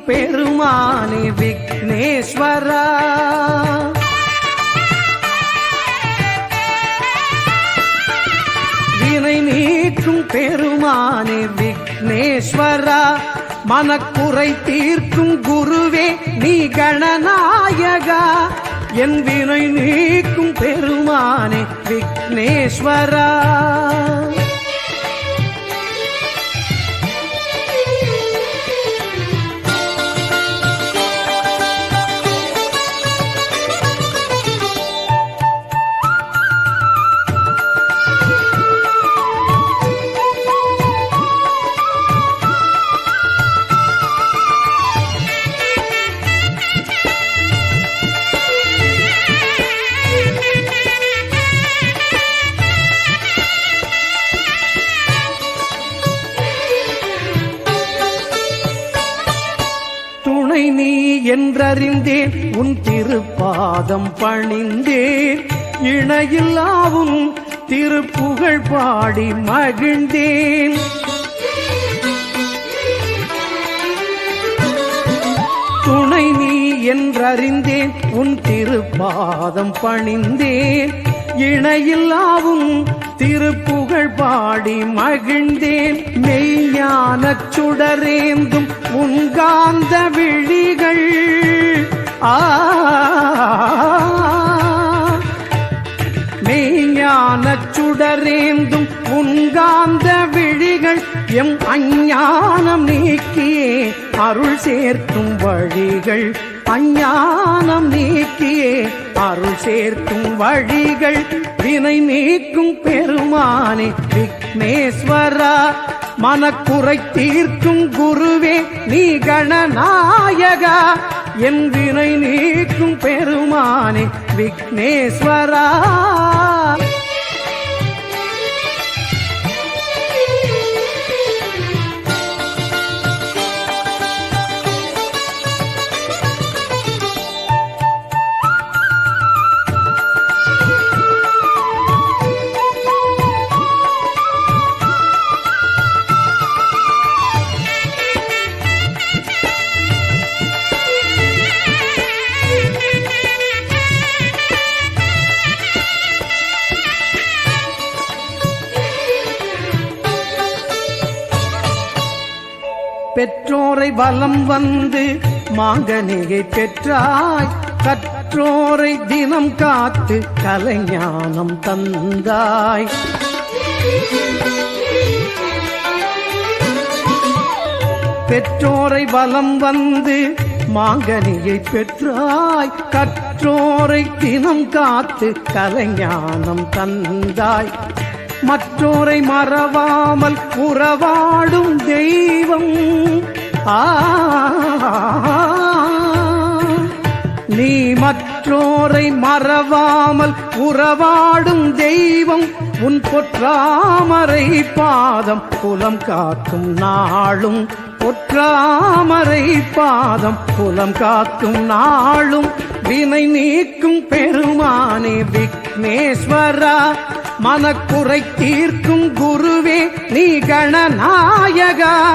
பெருமானே விக்னேஸ்வரா. வினை நீக்கும் பெருமானே விக்னேஸ்வரா. மனக்குறை தீர்க்கும் குருவே நீ கணநாயகா. என் வினை நீக்கும் பெருமானே விக்னேஸ்வரா. நீ என்றறிந்தேன் உன் திருப்பாதம் பணிந்தேன். இணையில்லாவும் திருப்புகழ் பாடி மகிழ்ந்தேன். துணை நீ என்றறிந்தேன் உன் திருப்பாதம் பணிந்தேன். இணையில்லாவும் திருப்புகழ் பாடி மகிழ்ந்தேன். மெய்ஞானச் சுடரேந்தும் உன்காந்த விழிகள் மெய்ஞானச் சுடரேந்தும் உன்காந்த விழிகள் எம் அஞ்ஞானம் நீக்கியே அருள் சேர்க்கும் வழிகள். அஞ்ஞானம் நீக்கியே அருள் சேர்க்கும் வழிகள். வினை நீக்கும் பெருமானே விக்னேஸ்வரா. மனக்குறை தீர்க்கும் குருவே நீ கணநாயகா. என் வினை நீக்கும் பெருமானே விக்னேஸ்வரா. பெற்றோரை வலம் வந்து மாங்கனியை பெற்றாய். கற்றோரை தினம் காத்து கலைஞானம் தந்தாய். பெற்றோரை வலம் வந்து மாங்கனியை பெற்றாய். கற்றோரை தினம் காத்து கலைஞானம் தந்தாய். மற்றோரை மறவாமல் உறவாடும் தெய்வம். நீ மற்றோரை மறவாமல் உறவாடும் தெய்வம். உன் பொற்றாமரை பாதம் புலம் காக்கும் நாளும். பொற்றாமரை பாதம் புலம் காக்கும் நாளும். வினை நீக்கும் பெருமானே விக்னேஸ்வரா. மனக்குறை தீர்க்கும் குருவே நீ கணநாயகா.